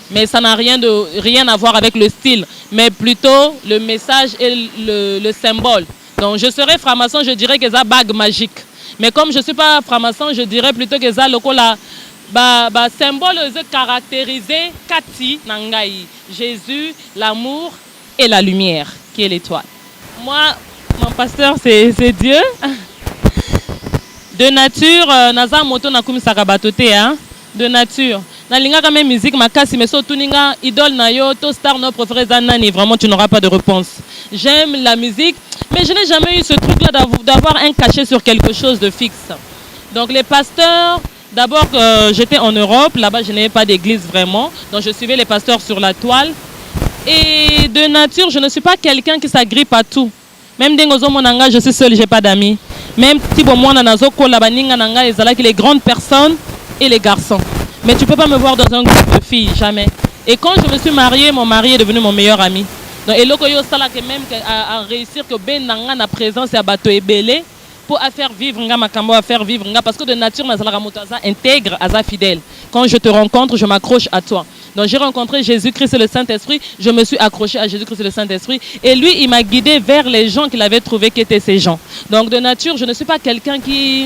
Mais ça n'a rien à voir avec le style, mais plutôt le message et le symbole. Donc je serais franc-maçon, je dirais que c'est une bague magique. Mais comme je ne suis pas franc-maçon, je dirais plutôt que c'est le symbole caractérisé Kati Nangai, Jésus, l'amour et la lumière, qui est l'étoile. Moi, mon pasteur, c'est Dieu. De nature, naza moto na kumi sakabatote, hein. De nature. Nalinga quand même musique makasi, mais surtout ninga idole na yo, to star no préféré zanani, vraiment tu n'auras pas de réponse. J'aime la musique, mais je n'ai jamais eu ce truc là d'avoir un cachet sur quelque chose de fixe. Donc les pasteurs, d'abord j'étais en Europe, là-bas je n'avais pas d'église vraiment, donc je suivais les pasteurs sur la toile. Et de nature, je ne suis pas quelqu'un qui s'agrippe à tout. Même dans mon langage, je suis seule, je n'ai pas d'amis. Même si moi les grandes personnes et les garçons. Mais tu ne peux pas me voir dans un groupe de filles, jamais. Et quand je me suis mariée, mon mari est devenu mon meilleur ami. Donc, et là, même à réussir que ben nanga na présence à bateau et belé pour faire vivre nga makambo, à faire vivre nga parce que de nature na intègre, aza fidèle. Quand je te rencontre, je m'accroche à toi. Donc j'ai rencontré Jésus-Christ et le Saint-Esprit, je me suis accroché à Jésus-Christ et le Saint-Esprit et lui il m'a guidé vers les gens qu'il avait trouvé qui étaient ces gens. Donc de nature, je ne suis pas quelqu'un qui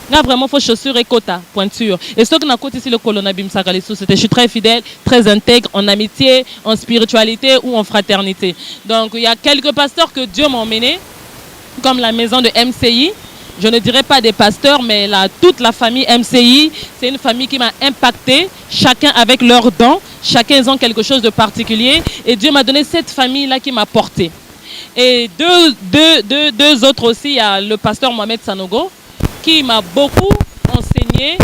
là vraiment faut chaussures et quota, pointure. Et ce que n'a côté ici le colonabim sakalisu, c'était je suis très fidèle, très intègre en amitié, en spiritualité ou en fraternité. Donc il y a quelques pasteurs que Dieu m'a emmenés comme la maison de MCI. Je ne dirais pas des pasteurs, mais toute la famille MCI, c'est une famille qui m'a impacté, chacun avec leurs dons, chacun ils ont quelque chose de particulier. Et Dieu m'a donné cette famille-là qui m'a porté. Et deux autres aussi, il y a le pasteur Mohamed Sanogo, qui m'a beaucoup enseigné.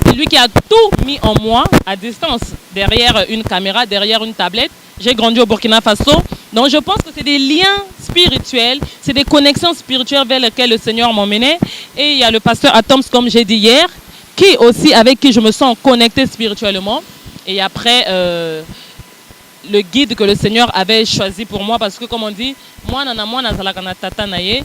C'est lui qui a tout mis en moi, à distance, derrière une caméra, derrière une tablette. J'ai grandi au Burkina Faso. Donc je pense que c'est des liens spirituels, c'est des connexions spirituelles vers lesquelles le Seigneur m'a emmené. Et il y a le pasteur Atoms, comme j'ai dit hier, qui aussi, avec qui je me sens connecté spirituellement. Et après, le guide que le Seigneur avait choisi pour moi, parce que comme on dit, moi tata naye,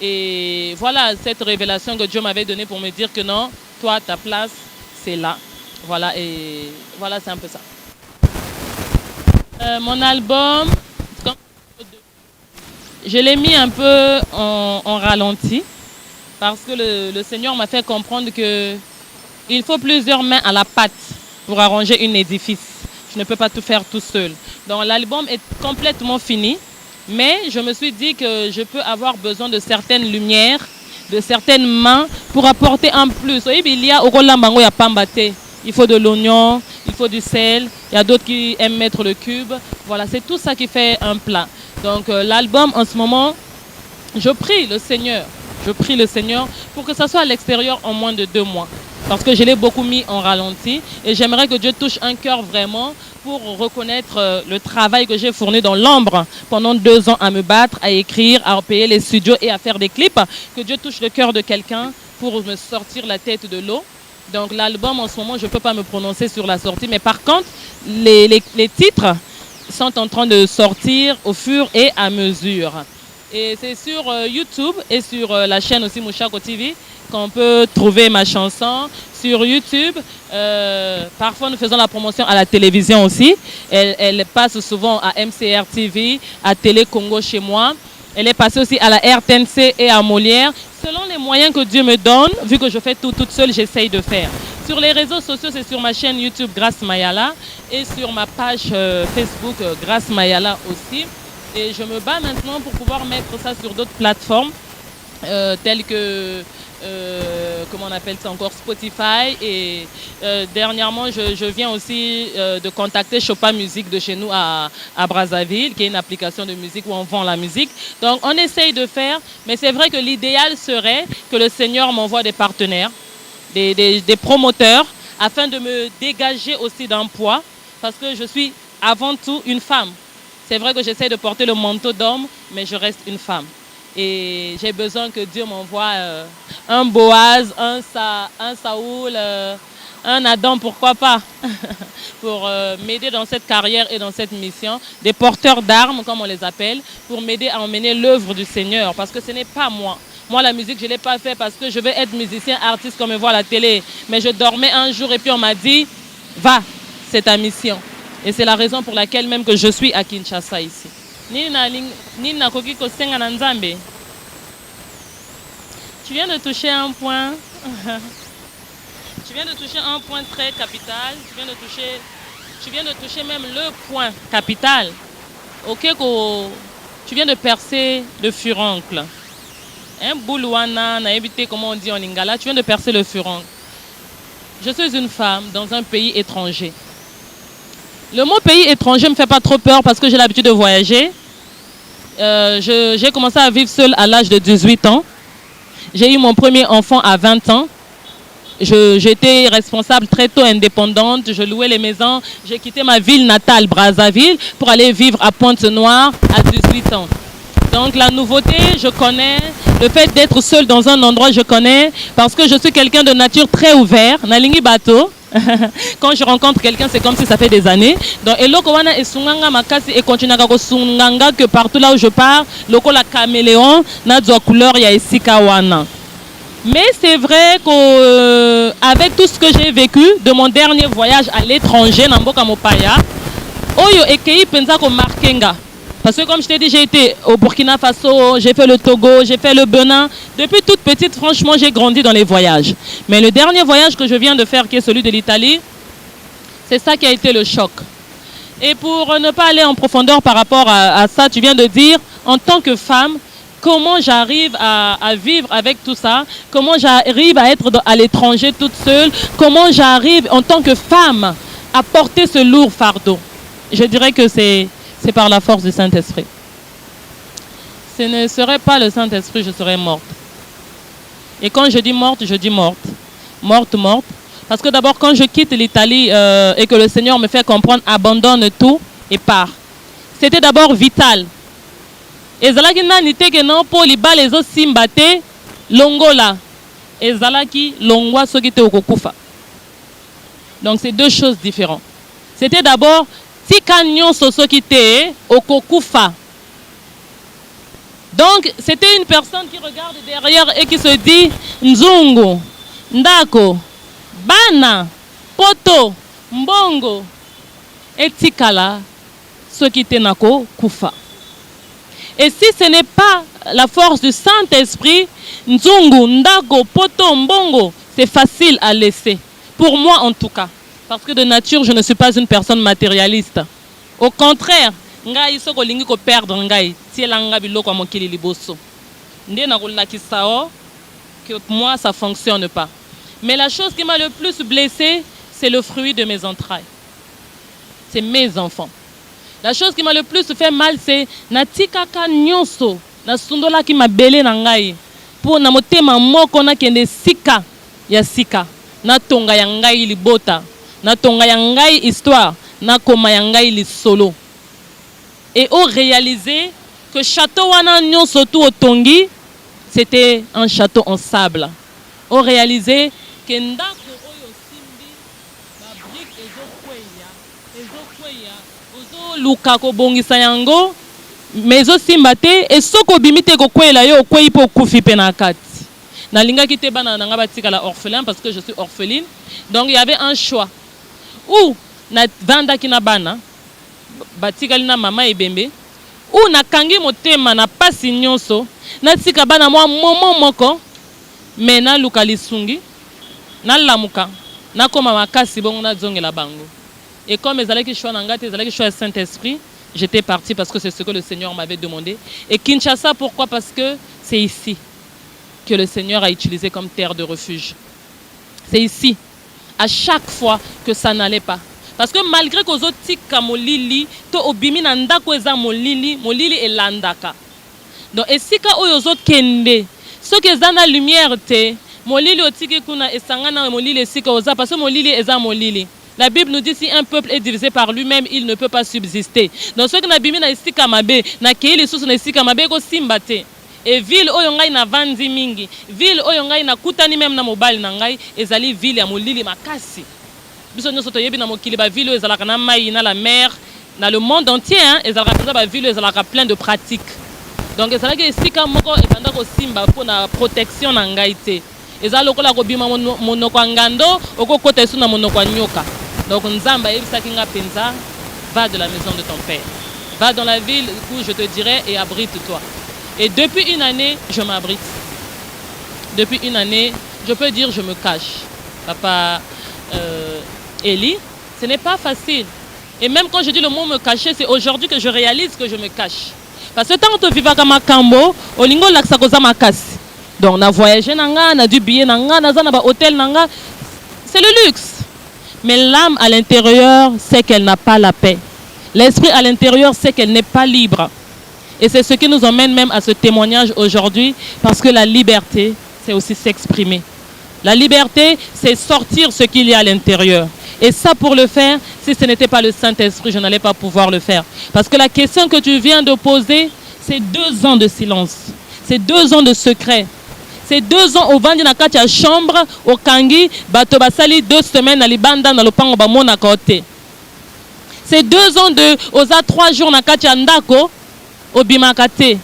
et voilà cette révélation que Dieu m'avait donnée pour me dire que non, toi, ta place, c'est là. Voilà, et voilà, c'est un peu ça. Mon album, je l'ai mis un peu en ralenti parce que le Seigneur m'a fait comprendre qu'il faut plusieurs mains à la pâte pour arranger un édifice. Je ne peux pas tout faire tout seul. Donc l'album est complètement fini, mais je me suis dit que je peux avoir besoin de certaines lumières, de certaines mains pour apporter un plus. Il y a au Rolambango, il y a Pambaté. Il faut de l'oignon, il faut du sel. Il y a d'autres qui aiment mettre le cube. Voilà, c'est tout ça qui fait un plat. Donc l'album, en ce moment, je prie le Seigneur pour que ça soit à l'extérieur en moins de 2 mois. Parce que je l'ai beaucoup mis en ralenti. Et j'aimerais que Dieu touche un cœur vraiment pour reconnaître le travail que j'ai fourni dans l'ombre pendant 2 ans à me battre, à écrire, à payer les studios et à faire des clips. Que Dieu touche le cœur de quelqu'un pour me sortir la tête de l'eau. Donc l'album en ce moment, je ne peux pas me prononcer sur la sortie, mais par contre, les titres sont en train de sortir au fur et à mesure. Et c'est sur YouTube et sur la chaîne aussi Mouchako TV qu'on peut trouver ma chanson. Sur YouTube, parfois nous faisons la promotion à la télévision aussi. Elle passe souvent à MCR TV, à Télé Congo chez moi. Elle est passée aussi à la RTNC et à Molière. Selon les moyens que Dieu me donne, vu que je fais tout toute seule, j'essaye de faire. Sur les réseaux sociaux, c'est sur ma chaîne YouTube Grâce Mayala et sur ma page Facebook Grâce Mayala aussi. Et je me bats maintenant pour pouvoir mettre ça sur d'autres plateformes telles que comment on appelle ça encore, Spotify. Et dernièrement, je viens aussi de contacter Chopin Musique de chez nous à Brazzaville, qui est une application de musique où on vend la musique. Donc on essaye de faire, mais c'est vrai que l'idéal serait que le Seigneur m'envoie des partenaires, des promoteurs, afin de me dégager aussi d'un poids, parce que je suis avant tout une femme. C'est vrai que j'essaie de porter le manteau d'homme, mais je reste une femme. Et j'ai besoin que Dieu m'envoie un Boaz, un Saoul, un Adam, pourquoi pas, pour m'aider dans cette carrière et dans cette mission, des porteurs d'armes, comme on les appelle, pour m'aider à emmener l'œuvre du Seigneur, parce que ce n'est pas moi. Moi, la musique, je ne l'ai pas fait parce que je veux être musicien, artiste, comme on me voit à la télé. Mais je dormais un jour et puis on m'a dit, va, c'est ta mission. Et c'est la raison pour laquelle même que je suis à Kinshasa ici. Nina Kokiko Senga Nzambe. Tu viens de toucher un point. Tu viens de toucher un point très capital. Tu viens de toucher même le point capital. Ok, tu viens de percer le furoncle. Un boulouana, n'a évité comment on dit en lingala. Tu viens de percer le furoncle. Je suis une femme dans un pays étranger. Le mot pays étranger ne me fait pas trop peur parce que j'ai l'habitude de voyager. J'ai commencé à vivre seule à l'âge de 18 ans. J'ai eu mon premier enfant à 20 ans. J'étais responsable très tôt, indépendante. Je louais les maisons. J'ai quitté ma ville natale, Brazzaville, pour aller vivre à Pointe-Noire à 18 ans. Donc la nouveauté, je connais. Le fait d'être seule dans un endroit, je connais. Parce que je suis quelqu'un de nature très ouvert. Nalingi bateau. Quand je rencontre quelqu'un, c'est comme si ça fait des années. Donc, eloko wana esunganga makasi et continue à sunganga que partout là où je pars, loko la caméléon na zo couleur ya esika wana. Mais c'est vrai qu'avec tout ce que j'ai vécu de mon dernier voyage à l'étranger, na mboka mopaya, oyo ekei penza ko markenga. Parce que comme je t'ai dit, j'ai été au Burkina Faso, j'ai fait le Togo, j'ai fait le Bénin. Depuis toute petite, franchement, j'ai grandi dans les voyages. Mais le dernier voyage que je viens de faire, qui est celui de l'Italie, c'est ça qui a été le choc. Et pour ne pas aller en profondeur par rapport à ça, tu viens de dire, en tant que femme, comment j'arrive à vivre avec tout ça, comment j'arrive à être à l'étranger toute seule, comment j'arrive en tant que femme à porter ce lourd fardeau. Je dirais que c'est par la force du Saint-Esprit. Ce ne serait pas le Saint-Esprit, je serais morte. Et quand je dis morte, je dis morte. Morte, morte. Parce que d'abord, quand je quitte l'Italie et que le Seigneur me fait comprendre, abandonne tout et pars. C'était d'abord vital. Ezalaki nani teke non po libala ezo simbate longola. Ezalaki longwa soki te okokufa. Donc c'est deux choses différentes. C'était d'abord tika nyonso soki te okokufa. Donc c'était une personne qui regarde derrière et qui se dit nzungu, ndako, bana, poto, mbongo, etikala soki te nako kufa. Et si ce n'est pas la force du Saint-Esprit, nzungu, ndako, poto, mbongo, c'est facile à laisser. Pour moi en tout cas. Parce que de nature, je ne suis pas une personne matérialiste. Au contraire, ngai soko lingi ko perdre ngai, tielanga biloko mokili liboso. Nde na kolakisao que moi ça fonctionne pas. Mais la chose qui m'a le plus blessée, c'est le fruit de mes entrailles. C'est mes enfants. La chose qui m'a le plus fait mal, c'est natika ka nyonso, na sundola ki mabele na ngai. Pour na motema moko na kende sika ya sika, na tonga ya ngai libota. Na tonga ya ngai histoire, na koma ya ngai li solo. Et on réalisait que château wana nyonso tout au tongi, c'était un château en sable. On réalisait que ndako oyo simbi ba brique ezokweya ozo luka ko bongisa yango mais zo simba te et soko bimite ko kwela yo kwei po kufi pe na kati. Na linga ki te bana na nga batika la orphelin parce que je suis orpheline. Donc il y avait un choix. Ou na vanda kina bana batikali na mama ebembe ou na kangi motema na pasi nyonso na tika bana mwa momo moko mais na luka lisungi na lamuka na koma makasi bongo na zongela bango. Et comme ezalaki choix na ngate ezalaki choix Saint-Esprit, j'étais partie parce que c'est ce que le Seigneur m'avait demandé. Et Kinshasa, pourquoi? Parce que c'est ici. que le Seigneur a utilisé comme terre de refuge. C'est ici, à chaque fois que ça n'allait pas. Parce que malgré que les tika molili, to obimi nanda kweza molili et landaka. Donc esika oyo zo kende, ce que zana lumière te, molili otiki kuna esangana molili esika oza parce que molili eza molili. La Bible nous dit si un peuple est divisé par lui-même, il ne peut pas subsister. Donc ceux qui na bimi na esika mabe, na keili susu na esika mabe ko simbate. Et ville oyo ngai na vandi mingi, ville oyo ngai na kutani même na mobile na ngai, ezali ville ya molili makasi. Biso nyoso toyebi na mokili ba ville ezalaka na mai na la mer, dans le monde entier hein, ezalaka ba ville ezalaka plein de pratiques. Donc ezalaka esika moko ebanda ko simba pour na protection na ngai te. Ezala lokola ko bima monoko ngando, okokota esu na monoko nyoka. Donc nzamba yebisaki nga penza, va de la maison de ton père. Va dans la ville où je te dirai et abrite-toi. Et depuis une année, je m'abrite. Depuis une année, je peux dire je me cache. Papa Eli, ce n'est pas facile. Et même quand je dis le mot me cacher, c'est aujourd'hui que je réalise que je me cache. Parce que tant que tu vis à Makambo, au lingo laksa koza makasi. Donc on a voyagé nanga, on a du billet nanga, on a hôtel nanga. C'est le luxe. Mais l'âme à l'intérieur sait qu'elle n'a pas la paix. L'esprit à l'intérieur sait qu'elle n'est pas libre. Et c'est ce qui nous emmène même à ce témoignage aujourd'hui, parce que la liberté, c'est aussi s'exprimer. La liberté, c'est sortir ce qu'il y a à l'intérieur. Et ça, pour le faire, si ce n'était pas le Saint-Esprit, je n'allais pas pouvoir le faire. Parce que la question que tu viens de poser, c'est 2 ans de silence. C'est 2 ans de secret. C'est 2 ans au vandi na kati ya chambre, au kangi, bato basali 2 semaines na libanda na lopango ba mona kote. C'est 2 ans de oza 3 jours na kati ya ndako, au bimakate.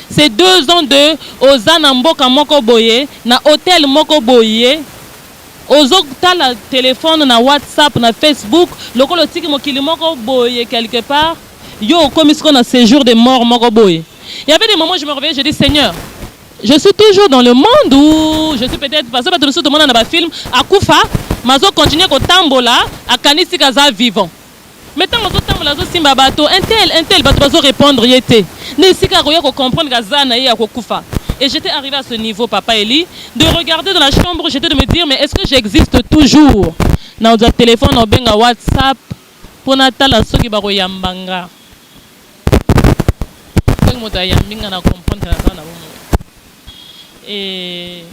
C'est 2 ans de oza na mboka moko boye, na hôtel moko boye. Ozo tala téléphone na WhatsApp na Facebook, lokolo tiki mokili moko boye quelque part, yo comme ce qu'on a séjour de mort moko boye. Il y avait des moments où je me réveillais, je dis Seigneur, je suis toujours dans le monde où je suis peut-être parce que tout le monde dans le film à Koufa, mazo continuer ko tambola à kanisi kaza vivant. Maintenant mazo tambola zo simba bato un tel bato bazo répondre yete. Ne sika ko ya ko comprendre kaza na ya ko Koufa. Et j'étais arrivé à ce niveau, Papa Eli, de regarder dans la chambre, j'étais de me dire, mais est-ce que j'existe toujours? Dans notre téléphone, on a WhatsApp, pour Natal, à ceux qui vont yambanga. Et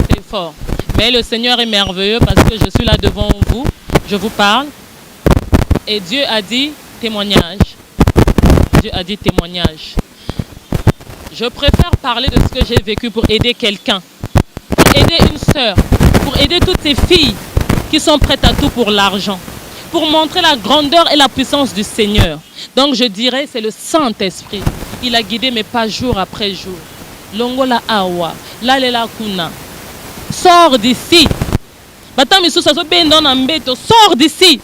c'est fort. Mais le Seigneur est merveilleux parce que je suis là devant vous, je vous parle. Et Dieu a dit témoignage. Dieu a dit témoignage. Je préfère parler de ce que j'ai vécu pour aider quelqu'un, pour aider une sœur, pour aider toutes ces filles qui sont prêtes à tout pour l'argent, pour montrer la grandeur et la puissance du Seigneur. Donc je dirais, c'est le Saint-Esprit. Il a guidé mes pas jour après jour. Longola awa, lalela kuna. Sors d'ici. Sors d'ici.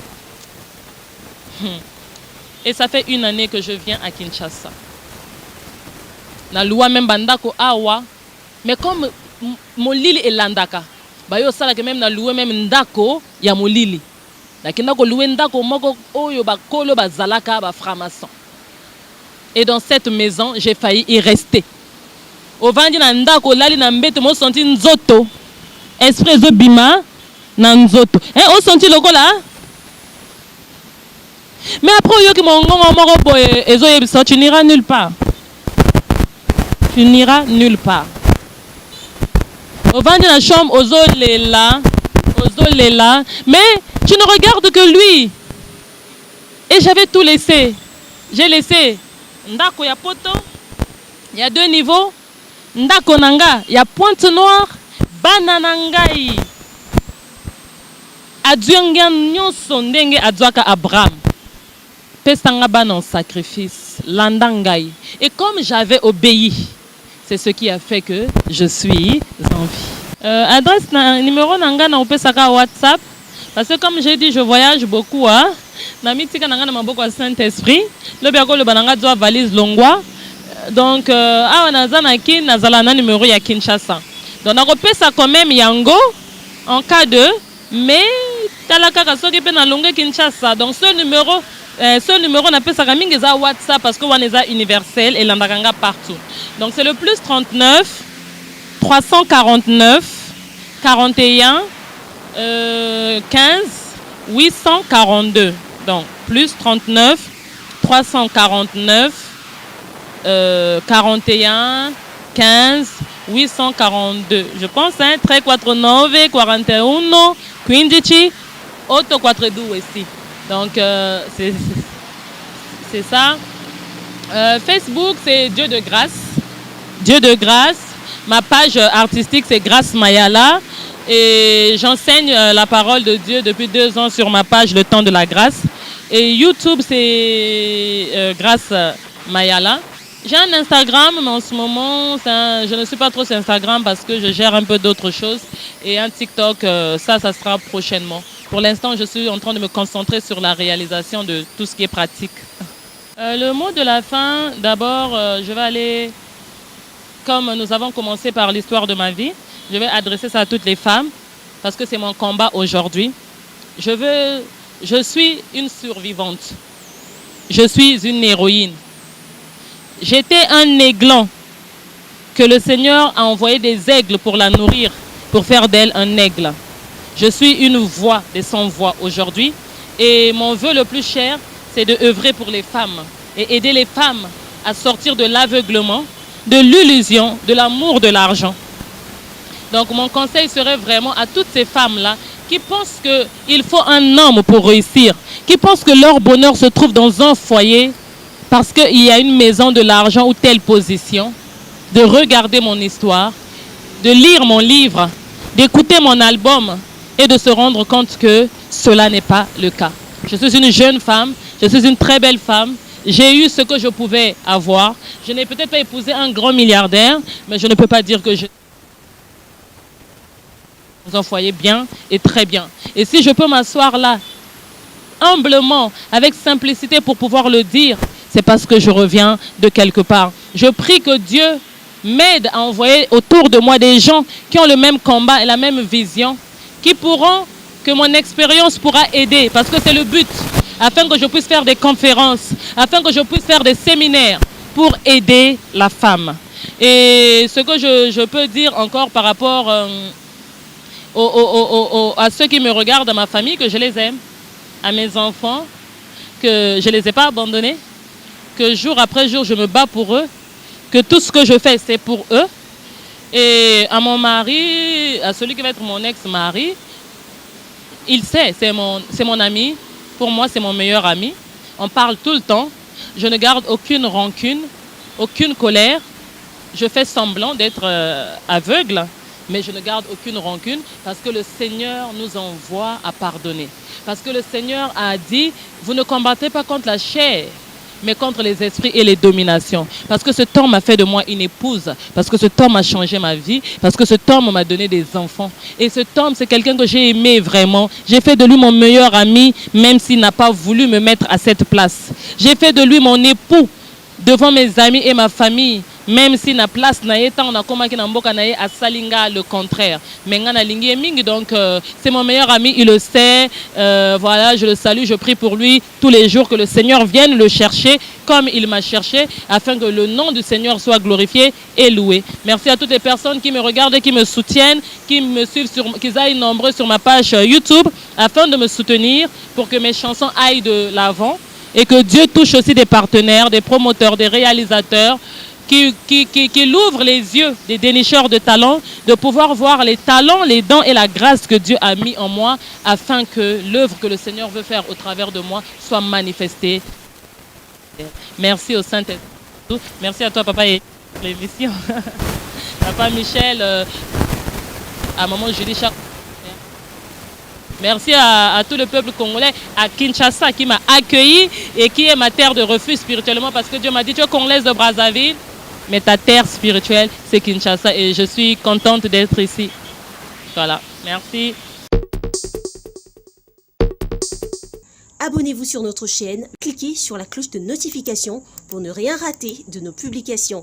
Et ça fait 1 année que je viens à Kinshasa. Na loi même bandako awa, mais comme molili et landaka, bayo sala que même na loi même ndako ya molili. Lakina ko loué ndako moko oyo ba kolo ba zalaka ba framason. Et dans cette maison, j'ai failli y rester. Au vandi na ndako lali na mbete mo senti nzoto. Esprit zo bima na nzoto. O senti lokola. Mais après yo ki mon ngongo moko boye ezo yebisa tu n'iras nulle part. Tu n'iras nulle part. Au vent de la chambre, aux oléla, mais tu ne regardes que lui. Et j'avais tout laissé. J'ai laissé ndako ya poto, il y a 2 niveaux. Ndako nanga, il y a pointe noire, bananangai. Adjuangan nyonso ndenge adjaka Abraham. Pesanga banan sacrifice, landangai. Et comme j'avais obéi, c'est ce qui a fait que je suis en vie. Adresse numéro nanga na opesaka WhatsApp parce que comme j'ai dit je voyage beaucoup hein. Na mitika nanga na maboko ya Saint-Esprit. Le biako le bananga doit valise longwa. Donc awa nazana ki nazala na numéro ya Kinshasa. Donc na opesa quand même yango en cas de mais talaka ka soki pe na longue Kinshasa. Donc ce numéro Ce numéro, on appelle ça WhatsApp parce qu'on est universel et l'andakanga partout. Donc c'est le plus 39 349 41 15 842. Donc plus 39 349 41 15 842. Je pense, hein, 349 41 15 842 aussi. Donc c'est ça. Facebook, c'est Dieu de grâce. Dieu de grâce. Ma page artistique, c'est Grâce Mayala. Et j'enseigne la parole de Dieu depuis 2 ans sur ma page Le Temps de la Grâce. Et YouTube, c'est Grâce Mayala. J'ai un Instagram, mais en ce moment, je ne suis pas trop sur Instagram parce que je gère un peu d'autres choses. Et un TikTok, ça sera prochainement. Pour l'instant, je suis en train de me concentrer sur la réalisation de tout ce qui est pratique. Le mot de la fin, d'abord, je vais aller, comme nous avons commencé par l'histoire de ma vie, je vais adresser ça à toutes les femmes parce que c'est mon combat aujourd'hui. Je suis une survivante. Je suis une héroïne. J'étais un aiglon que le Seigneur a envoyé des aigles pour la nourrir, pour faire d'elle un aigle. Je suis une voix des sans-voix aujourd'hui et mon vœu le plus cher, c'est de œuvrer pour les femmes et aider les femmes à sortir de l'aveuglement, de l'illusion, de l'amour de l'argent. Donc mon conseil serait vraiment à toutes ces femmes-là qui pensent qu'il faut un homme pour réussir, qui pensent que leur bonheur se trouve dans un foyer parce qu'il y a une maison de l'argent ou telle position, de regarder mon histoire, de lire mon livre, d'écouter mon album et de se rendre compte que cela n'est pas le cas. Je suis une jeune femme, je suis une très belle femme, j'ai eu ce que je pouvais avoir. Je n'ai peut-être pas épousé un grand milliardaire, mais je ne peux pas dire que je dans un foyer bien et très bien. Et si je peux m'asseoir là, humblement, avec simplicité pour pouvoir le dire, c'est parce que je reviens de quelque part. Je prie que Dieu m'aide à envoyer autour de moi des gens qui ont le même combat et la même vision, que mon expérience pourra aider, parce que c'est le but, afin que je puisse faire des conférences, afin que je puisse faire des séminaires pour aider la femme. Et ce que je peux dire encore par rapport à ceux qui me regardent, à ma famille, que je les aime, à mes enfants, que je ne les ai pas abandonnés, que jour après jour, je me bats pour eux, que tout ce que je fais, c'est pour eux. Et à mon mari, à celui qui va être mon ex-mari, il sait, c'est mon ami. Pour moi, c'est mon meilleur ami. On parle tout le temps. Je ne garde aucune rancune, aucune colère. Je fais semblant d'être aveugle, mais je ne garde aucune rancune parce que le Seigneur nous envoie à pardonner. Parce que le Seigneur a dit, vous ne combattez pas contre la chair, mais contre les esprits et les dominations. Parce que cet homme a fait de moi une épouse. Parce que cet homme a changé ma vie. Parce que cet homme m'a donné des enfants. Et cet homme, c'est quelqu'un que j'ai aimé vraiment. J'ai fait de lui mon meilleur ami, même s'il n'a pas voulu me mettre à cette place. J'ai fait de lui mon époux devant mes amis et ma famille. Même si na place na yeta on a commencé na mboka na ye à Salinga le contraire. Mais ngana lingi mingi donc c'est mon meilleur ami, il le sait. Voilà, je le salue, je prie pour lui tous les jours que le Seigneur vienne le chercher comme il m'a cherché afin que le nom du Seigneur soit glorifié et loué. Merci à toutes les personnes qui me regardent et qui me soutiennent, qui me suivent qu'ils aillent nombreux sur ma page YouTube afin de me soutenir pour que mes chansons aillent de l'avant et que Dieu touche aussi des partenaires, des promoteurs, des réalisateurs qui l'ouvre les yeux des dénicheurs de talents, de pouvoir voir les talents, les dons et la grâce que Dieu a mis en moi afin que l'œuvre que le Seigneur veut faire au travers de moi soit manifestée. Merci au Saint-Esprit. Merci à toi, papa, et l'émission. Papa Michel, à maman Julie Chac. Merci à tout le peuple congolais, à Kinshasa qui m'a accueilli et qui est ma terre de refuge spirituellement parce que Dieu m'a dit, tu es congolaise de Brazzaville, mais ta terre spirituelle, c'est Kinshasa et je suis contente d'être ici. Voilà, merci. Abonnez-vous sur notre chaîne, cliquez sur la cloche de notification pour ne rien rater de nos publications.